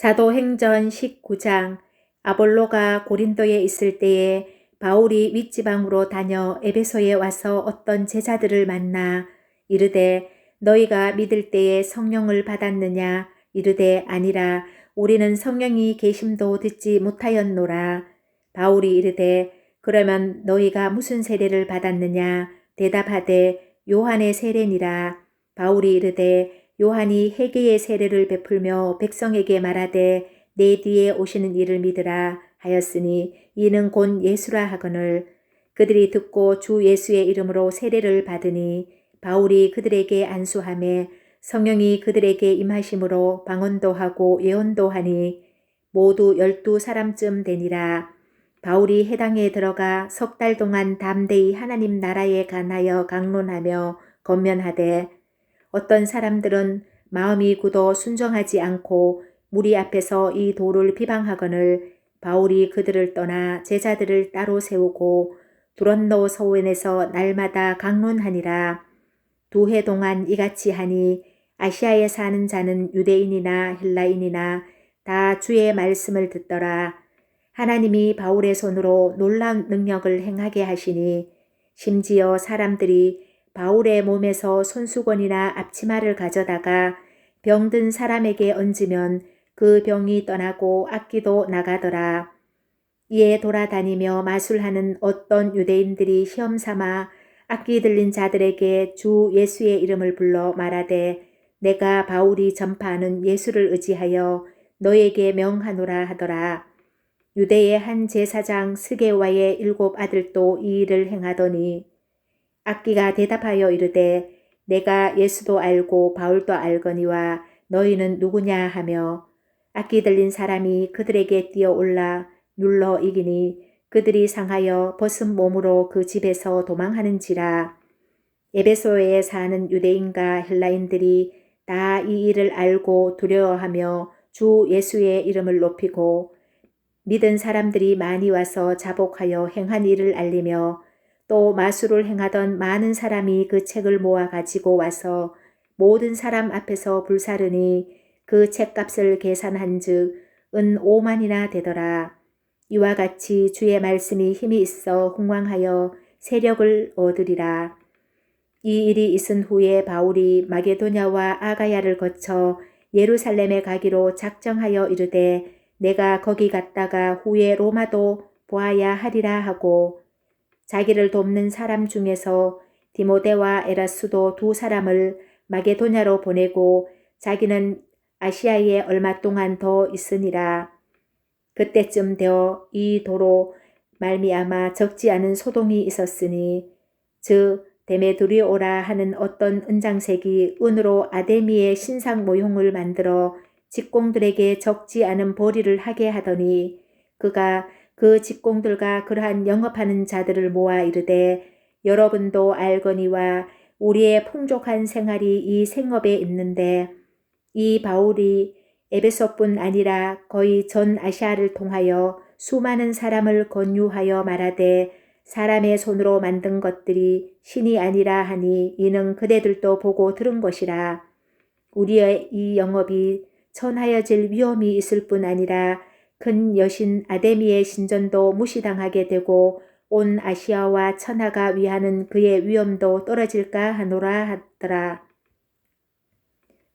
사도행전 19장. 아볼로가 고린도에 있을 때에 바울이 윗지방으로 다녀 에베소에 와서 어떤 제자들을 만나 이르되 너희가 믿을 때에 성령을 받았느냐? 이르되 아니라 우리는 성령이 계심도 듣지 못하였노라. 바울이 이르되 그러면 너희가 무슨 세례를 받았느냐? 대답하되 요한의 세례니라. 바울이 이르되 요한이 회개의 세례를 베풀며 백성에게 말하되 내 뒤에 오시는 이를 믿으라 하였으니 이는 곧 예수라 하거늘. 그들이 듣고 주 예수의 이름으로 세례를 받으니 바울이 그들에게 안수하며 성령이 그들에게 임하심으로 방언도 하고 예언도 하니 모두 12사람쯤 되니라. 바울이 회당에 들어가 석 달 동안 담대히 하나님 나라에 관하여 강론하며 권면하되 어떤 사람들은 마음이 굳어 순종하지 않고 무리 앞에서 이 도를 비방하거늘 바울이 그들을 떠나 제자들을 따로 세우고 두런노 서원에서 날마다 강론하니라. 2해 동안 이같이 하니 아시아에 사는 자는 유대인이나 헬라인이나 다 주의 말씀을 듣더라. 하나님이 바울의 손으로 놀라운 능력을 행하게 하시니 심지어 사람들이 바울의 몸에서 손수건이나 앞치마를 가져다가 병든 사람에게 얹으면 그 병이 떠나고 악기도 나가더라. 이에 돌아다니며 마술하는 어떤 유대인들이 시험삼아 악기 들린 자들에게 주 예수의 이름을 불러 말하되 내가 바울이 전파하는 예수를 의지하여 너에게 명하노라 하더라. 유대의 한 제사장 스게와의 7 아들도 이 일을 행하더니 악기가 대답하여 이르되 내가 예수도 알고 바울도 알거니와 너희는 누구냐 하며 악기 들린 사람이 그들에게 뛰어올라 눌러 이기니 그들이 상하여 벗은 몸으로 그 집에서 도망하는지라. 에베소에 사는 유대인과 헬라인들이 다 이 일을 알고 두려워하며 주 예수의 이름을 높이고 믿은 사람들이 많이 와서 자복하여 행한 일을 알리며 또 마술을 행하던 많은 사람이 그 책을 모아 가지고 와서 모든 사람 앞에서 불사르니 그 책값을 계산한즉 은 5만이나 되더라. 이와 같이 주의 말씀이 힘이 있어 흥왕하여 세력을 얻으리라. 이 일이 있은 후에 바울이 마게도냐와 아가야를 거쳐 예루살렘에 가기로 작정하여 이르되 내가 거기 갔다가 후에 로마도 보아야 하리라 하고 자기를 돕는 사람 중에서 디모데와 에라스도 2 사람을 마게도냐로 보내고 자기는 아시아에 얼마 동안 더 있으니라. 그때쯤 되어 이 도로 말미암아 적지 않은 소동이 있었으니 즉 데메드리오라 하는 어떤 은장색이 은으로 아데미의 신상 모형을 만들어 직공들에게 적지 않은 벌이를 하게 하더니 그가 그 직공들과 그러한 영업하는 자들을 모아 이르되 여러분도 알거니와 우리의 풍족한 생활이 이 생업에 있는데 이 바울이 에베소뿐 아니라 거의 전 아시아를 통하여 수많은 사람을 권유하여 말하되 사람의 손으로 만든 것들이 신이 아니라 하니 이는 그대들도 보고 들은 것이라. 우리의 이 영업이 천하여질 위험이 있을 뿐 아니라 큰 여신 아데미의 신전도 무시당하게 되고 온 아시아와 천하가 위하는 그의 위엄도 떨어질까 하노라 하더라.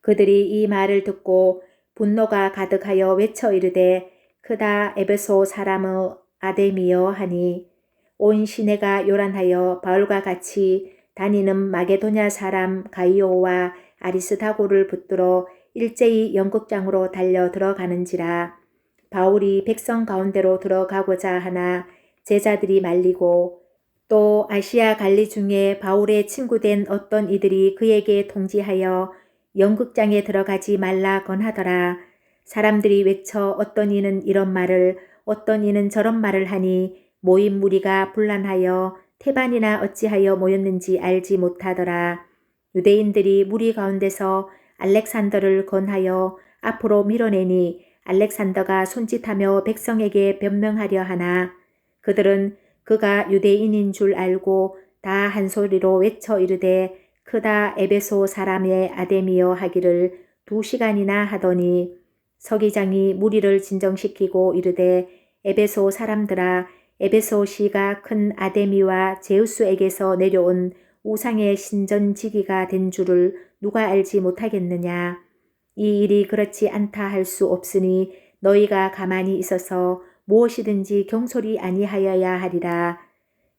그들이 이 말을 듣고 분노가 가득하여 외쳐 이르되 크다 에베소 사람의 아데미여 하니 온 시내가 요란하여 바울과 같이 다니는 마게도냐 사람 가이오와 아리스다고를 붙들어 일제히 연극장으로 달려 들어가는지라. 바울이 백성 가운데로 들어가고자 하나 제자들이 말리고 또 아시아 갈리 중에 바울의 친구된 어떤 이들이 그에게 통지하여 연극장에 들어가지 말라 권하더라. 사람들이 외쳐 어떤 이는 이런 말을 어떤 이는 저런 말을 하니 모인 무리가 분란하여 태반이나 어찌하여 모였는지 알지 못하더라. 유대인들이 무리 가운데서 알렉산더를 건하여 앞으로 밀어내니 알렉산더가 손짓하며 백성에게 변명하려 하나 그들은 그가 유대인인 줄 알고 다 한 소리로 외쳐 이르되 크다 에베소 사람의 아데미여 하기를 2시간이나 하더니 서기장이 무리를 진정시키고 이르되 에베소 사람들아 에베소시가 큰 아데미와 제우스에게서 내려온 우상의 신전지기가 된 줄을 누가 알지 못하겠느냐. 이 일이 그렇지 않다 할 수 없으니 너희가 가만히 있어서 무엇이든지 경솔이 아니하여야 하리라.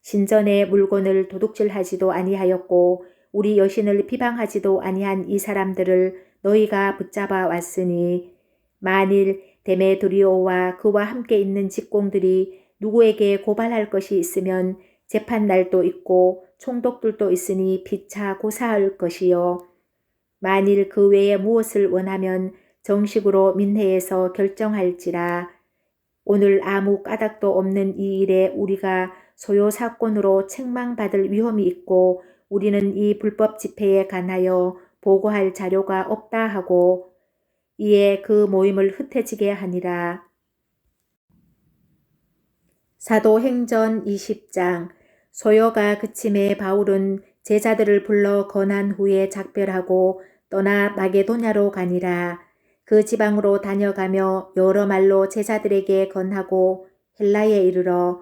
신전의 물건을 도둑질하지도 아니하였고 우리 여신을 비방하지도 아니한 이 사람들을 너희가 붙잡아 왔으니 만일 데메드리오와 그와 함께 있는 직공들이 누구에게 고발할 것이 있으면 재판날도 있고 총독들도 있으니 피차 고사할 것이요. 만일 그 외에 무엇을 원하면 정식으로 민회에서 결정할지라. 오늘 아무 까닭도 없는 이 일에 우리가 소요 사건으로 책망받을 위험이 있고 우리는 이 불법 집회에 관하여 보고할 자료가 없다 하고 이에 그 모임을 흩어지게 하니라. 사도행전 20장. 소요가 그침에 바울은 제자들을 불러 건한 후에 작별하고 떠나 마게도냐로 가니라. 그 지방으로 다녀가며 여러 말로 제자들에게 건하고 헬라에 이르러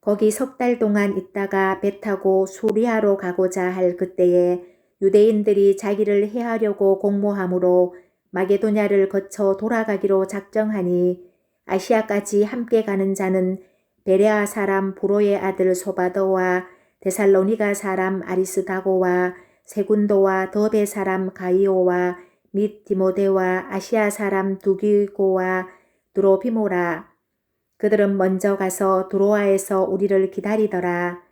거기 3달 동안 있다가 배 타고 수리아로 가고자 할 그때에 유대인들이 자기를 해하려고 공모하므로 마게도냐를 거쳐 돌아가기로 작정하니 아시아까지 함께 가는 자는 베레아 사람 브로의 아들 소바더와 데살로니가 사람 아리스다고와 세군도와 더베 사람 가이오와 및 디모데와 아시아 사람 두기고와 드로피모라. 그들은 먼저 가서 드로아에서 우리를 기다리더라.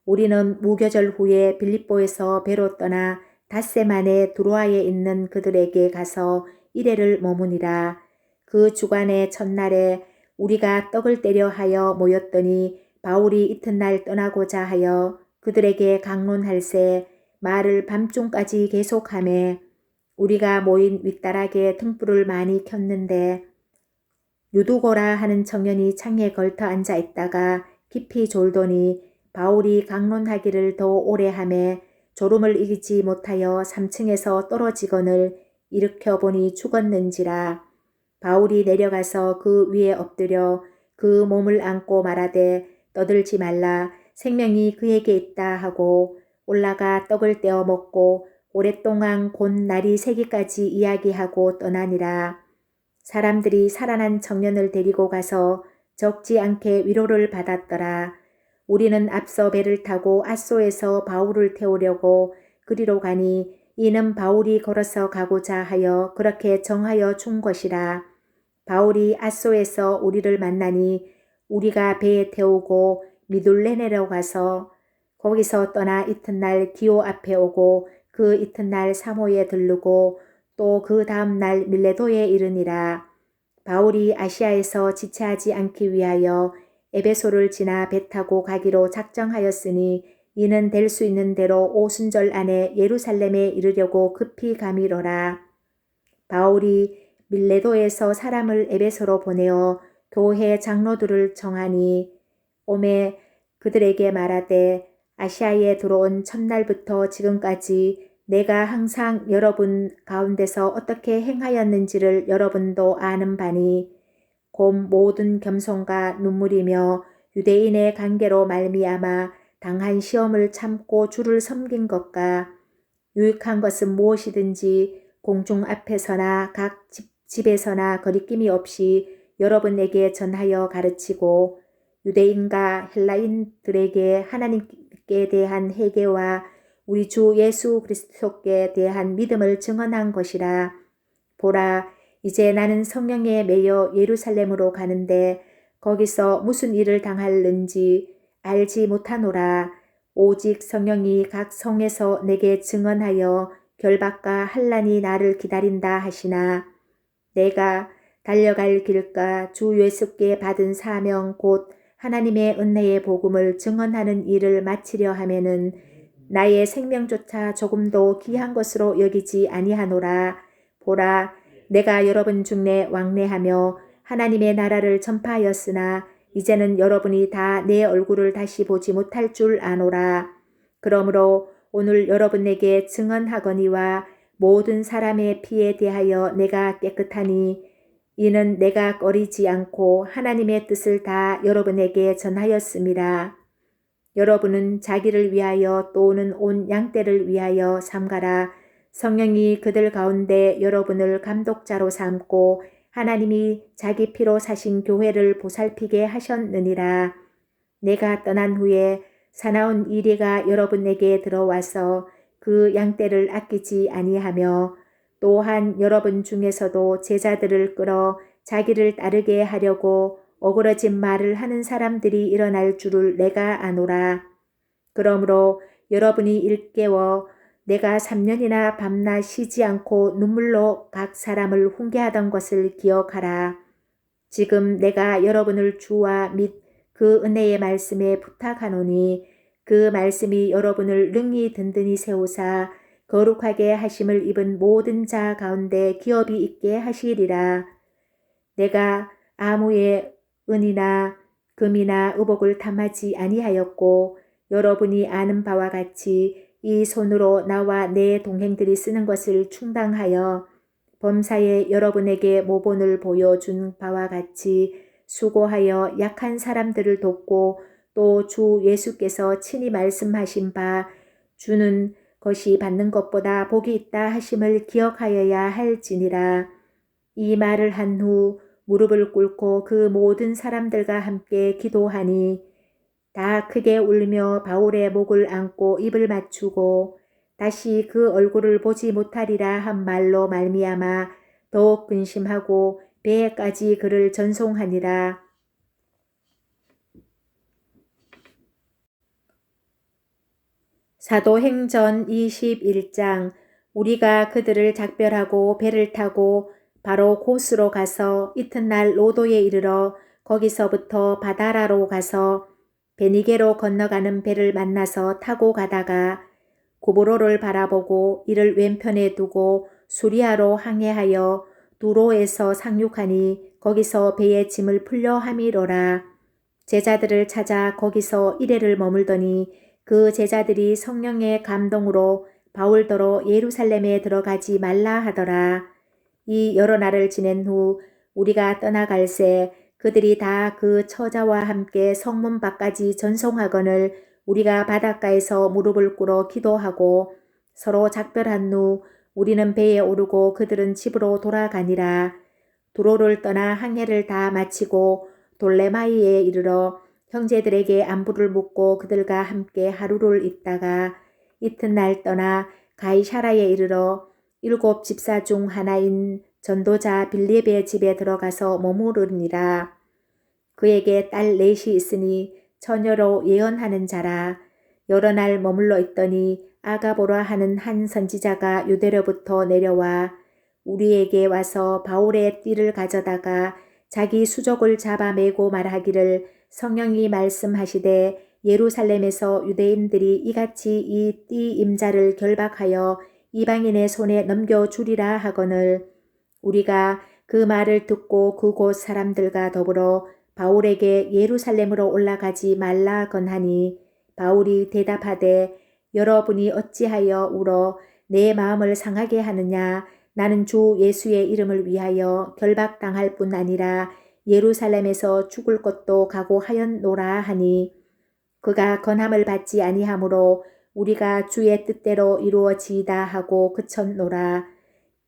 우리는 무교절 후에 빌립보에서 배로 떠나 닷새 만에 드로아에 있는 그들에게 가서 이래를 머무니라. 그 주간의 첫날에 우리가 떡을 떼려 하여 모였더니 바울이 이튿날 떠나고자 하여 그들에게 강론할새 말을 밤중까지 계속하매 우리가 모인 윗다락에 등불을 많이 켰는데 유두고라 하는 청년이 창에 걸터 앉아 있다가 깊이 졸더니 바울이 강론하기를 더 오래 하매 졸음을 이기지 못하여 3층에서 떨어지거늘 일으켜 보니 죽었는지라. 바울이 내려가서 그 위에 엎드려 그 몸을 안고 말하되 떠들지 말라 생명이 그에게 있다 하고 올라가 떡을 떼어 먹고 오랫동안 곧 날이 새기까지 이야기하고 떠나니라. 사람들이 살아난 청년을 데리고 가서 적지 않게 위로를 받았더라. 우리는 앞서 배를 타고 아소에서 바울을 태우려고 그리로 가니 이는 바울이 걸어서 가고자 하여 그렇게 정하여 준 것이라. 바울이 아소에서 우리를 만나니 우리가 배에 태우고 미둘레네로 가서 거기서 떠나 이튿날 기오 앞에 오고 그 이튿날 사모에 들르고 또 그 다음날 밀레도에 이르니라. 바울이 아시아에서 지체하지 않기 위하여 에베소를 지나 배 타고 가기로 작정하였으니 이는 될 수 있는 대로 오순절 안에 예루살렘에 이르려고 급히 가미로라. 바울이 밀레도에서 사람을 에베소로 보내어 교회 장로들을 정하니 오매 그들에게 말하되 아시아에 들어온 첫날부터 지금까지 내가 항상 여러분 가운데서 어떻게 행하였는지를 여러분도 아는 바니 곧 모든 겸손과 눈물이며 유대인의 관계로 말미암아 당한 시험을 참고 주를 섬긴 것과 유익한 것은 무엇이든지 공중 앞에서나 각 집에서나 거리낌이 없이 여러분에게 전하여 가르치고 유대인과 헬라인들에게 하나님께 대한 회개와 우리 주 예수 그리스도께 대한 믿음을 증언한 것이라. 보라, 이제 나는 성령에 매여 예루살렘으로 가는데 거기서 무슨 일을 당할는지 알지 못하노라. 오직 성령이 각 성에서 내게 증언하여 결박과 환난이 나를 기다린다 하시나 내가 달려갈 길과 주 예수께 받은 사명 곧 하나님의 은혜의 복음을 증언하는 일을 마치려 하면은 나의 생명조차 조금도 귀한 것으로 여기지 아니하노라. 보라, 내가 여러분 중에 왕래하며 하나님의 나라를 전파하였으나 이제는 여러분이 다 내 얼굴을 다시 보지 못할 줄 아노라. 그러므로 오늘 여러분에게 증언하거니와 모든 사람의 피에 대하여 내가 깨끗하니 이는 내가 꺼리지 않고 하나님의 뜻을 다 여러분에게 전하였음이라. 여러분은 자기를 위하여 또는 온 양떼를 위하여 삼가라. 성령이 그들 가운데 여러분을 감독자로 삼고 하나님이 자기 피로 사신 교회를 보살피게 하셨느니라. 내가 떠난 후에 사나운 이리가 여러분에게 들어와서 그 양떼를 아끼지 아니하며 또한 여러분 중에서도 제자들을 끌어 자기를 따르게 하려고 어그러진 말을 하는 사람들이 일어날 줄을 내가 아노라. 그러므로 여러분이 일깨워 내가 3년이나 밤낮 쉬지 않고 눈물로 각 사람을 훈계하던 것을 기억하라. 지금 내가 여러분을 주와 및 그 은혜의 말씀에 부탁하노니 그 말씀이 여러분을 능히 든든히 세우사 거룩하게 하심을 입은 모든 자 가운데 기업이 있게 하시리라. 내가 아무의 은이나 금이나 의복을 탐하지 아니하였고 여러분이 아는 바와 같이 이 손으로 나와 내 동행들이 쓰는 것을 충당하여 범사에 여러분에게 모본을 보여준 바와 같이 수고하여 약한 사람들을 돕고 또 주 예수께서 친히 말씀하신 바 주는 것이 받는 것보다 복이 있다 하심을 기억하여야 할지니라. 이 말을 한 후 무릎을 꿇고 그 모든 사람들과 함께 기도하니 다 크게 울며 바울의 목을 안고 입을 맞추고 다시 그 얼굴을 보지 못하리라 한 말로 말미암아 더욱 근심하고 배에까지 그를 전송하니라. 사도행전 21장. 우리가 그들을 작별하고 배를 타고 바로 고스로 가서 이튿날 로도에 이르러 거기서부터 바다라로 가서 베니게로 건너가는 배를 만나서 타고 가다가 구브로를 바라보고 이를 왼편에 두고 수리아로 항해하여 두로에서 상륙하니 거기서 배에 짐을 풀려 함이로라. 제자들을 찾아 거기서 이레를 머물더니 그 제자들이 성령의 감동으로 바울더러 예루살렘에 들어가지 말라 하더라. 이 여러 날을 지낸 후 우리가 떠나갈새 그들이 다 그 처자와 함께 성문 밖까지 전송하거늘 우리가 바닷가에서 무릎을 꿇어 기도하고 서로 작별한 후 우리는 배에 오르고 그들은 집으로 돌아가니라. 두로를 떠나 항해를 다 마치고 돌레마이에 이르러 형제들에게 안부를 묻고 그들과 함께 하루를 있다가 이튿날 떠나 가이사라에 이르러 7 집사 중 하나인 전도자 빌립의 집에 들어가서 머무르니라. 그에게 딸 넷이 있으니 처녀로 예언하는 자라. 여러 날 머물러 있더니 아가보라 하는 한 선지자가 유대로부터 내려와 우리에게 와서 바울의 띠를 가져다가 자기 수족을 잡아매고 말하기를 성령이 말씀하시되 예루살렘에서 유대인들이 이같이 이 띠 임자를 결박하여 이방인의 손에 넘겨주리라 하거늘 우리가 그 말을 듣고 그곳 사람들과 더불어 바울에게 예루살렘으로 올라가지 말라 건하니 바울이 대답하되 여러분이 어찌하여 울어 내 마음을 상하게 하느냐. 나는 주 예수의 이름을 위하여 결박당할 뿐 아니라 예루살렘에서 죽을 것도 각오하였노라 하니 그가 건함을 받지 아니하므로 우리가 주의 뜻대로 이루어지이다 하고 그쳤노라.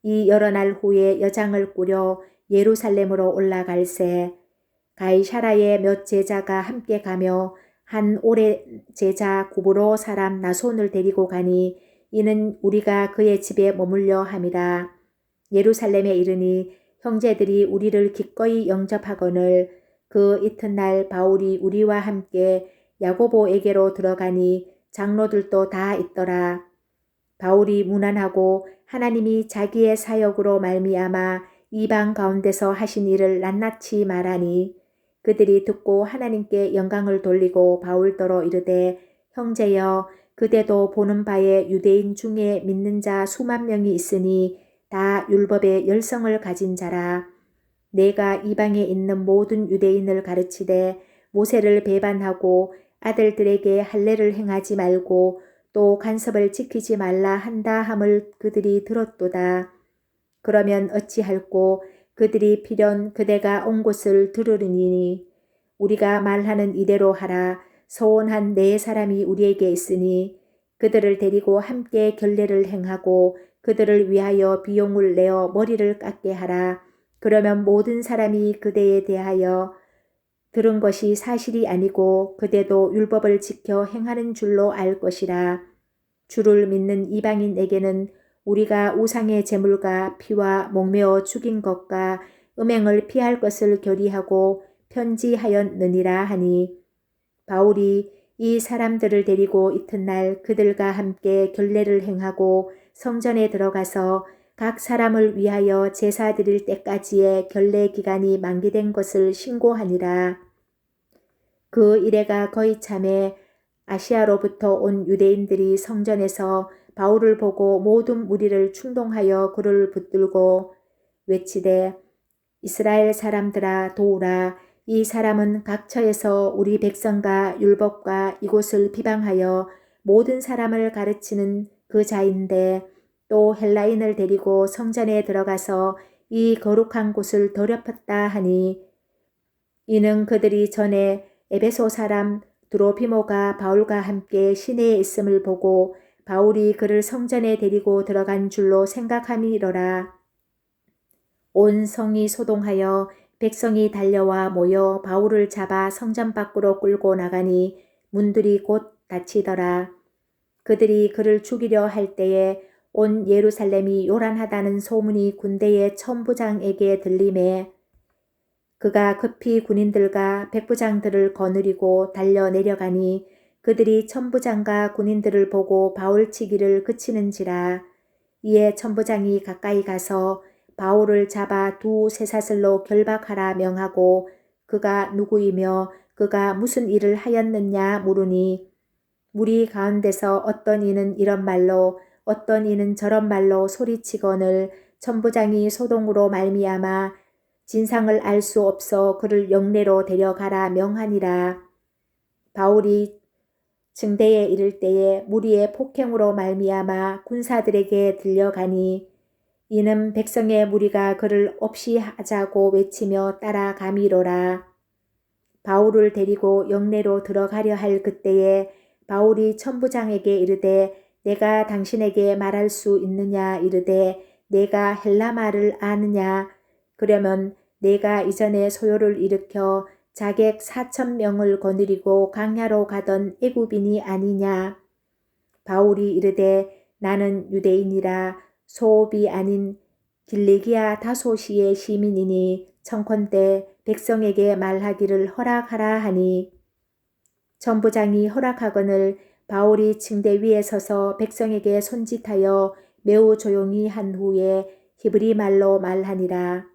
이 여러 날 후에 여장을 꾸려 예루살렘으로 올라갈새 가이사라의 몇 제자가 함께 가며 한 오래 제자 구브로 사람 나손을 데리고 가니 이는 우리가 그의 집에 머물려 함이라. 예루살렘에 이르니 형제들이 우리를 기꺼이 영접하거늘 그 이튿날 바울이 우리와 함께 야고보에게로 들어가니 장로들도 다 있더라. 바울이 무난하고 하나님이 자기의 사역으로 말미암아 이방 가운데서 하신 일을 낱낱이 말하니 그들이 듣고 하나님께 영광을 돌리고 바울더러 이르되 형제여 그대도 보는 바에 유대인 중에 믿는 자 수만 명이 있으니 다 율법의 열성을 가진 자라. 내가 이방에 있는 모든 유대인을 가르치되 모세를 배반하고 아들들에게 할례를 행하지 말고 또 간섭을 지키지 말라 한다 함을 그들이 들었도다. 그러면 어찌할꼬 그들이 필연 그대가 온 곳을 들으리니 우리가 말하는 이대로 하라. 소원한 네 사람이 우리에게 있으니 그들을 데리고 함께 결례를 행하고 그들을 위하여 비용을 내어 머리를 깎게 하라. 그러면 모든 사람이 그대에 대하여 들은 것이 사실이 아니고 그대도 율법을 지켜 행하는 줄로 알 것이라. 주를 믿는 이방인에게는 우리가 우상의 제물과 피와 목매어 죽인 것과 음행을 피할 것을 결의하고 편지하였느니라 하니 바울이 이 사람들을 데리고 이튿날 그들과 함께 결례를 행하고 성전에 들어가서 각 사람을 위하여 제사 드릴 때까지의 결례 기간이 만기된 것을 신고하니라. 그 이래가 거의 참에 아시아로부터 온 유대인들이 성전에서 바울을 보고 모든 무리를 충동하여 그를 붙들고 외치되 이스라엘 사람들아 도우라. 이 사람은 각처에서 우리 백성과 율법과 이곳을 비방하여 모든 사람을 가르치는 그 자인데 또 헬라인을 데리고 성전에 들어가서 이 거룩한 곳을 더럽혔다 하니 이는 그들이 전에 에베소 사람 드로피모가 바울과 함께 시내에 있음을 보고 바울이 그를 성전에 데리고 들어간 줄로 생각함이러라. 온 성이 소동하여 백성이 달려와 모여 바울을 잡아 성전 밖으로 끌고 나가니 문들이 곧 닫히더라. 그들이 그를 죽이려 할 때에 온 예루살렘이 요란하다는 소문이 군대의 천부장에게 들림에 그가 급히 군인들과 백부장들을 거느리고 달려 내려가니 그들이 천부장과 군인들을 보고 바울 치기를 그치는지라. 이에 천부장이 가까이 가서 바울을 잡아 두 쇠사슬로 결박하라 명하고 그가 누구이며 그가 무슨 일을 하였느냐 물으니 무리 가운데서 어떤 이는 이런 말로 어떤 이는 저런 말로 소리치거늘 천부장이 소동으로 말미암아 진상을 알 수 없어 그를 영내로 데려가라 명하니라. 바울이 증대에 이를 때에 무리의 폭행으로 말미암아 군사들에게 들려가니 이는 백성의 무리가 그를 없이 하자고 외치며 따라가미로라. 바울을 데리고 영내로 들어가려 할 그때에 바울이 천부장에게 이르되 내가 당신에게 말할 수 있느냐 이르되 내가 헬라 말을 아느냐 그러면 내가 이전에 소요를 일으켜 자객 4,000명을 거느리고 강야로 가던 애굽인이 아니냐. 바울이 이르되 나는 유대인이라 소읍이 아닌 길리기아 다소시의 시민이니 청컨대 백성에게 말하기를 허락하라 하니 천부장이 허락하거늘 바울이 층대 위에 서서 백성에게 손짓하여 매우 조용히 한 후에 히브리 말로 말하니라.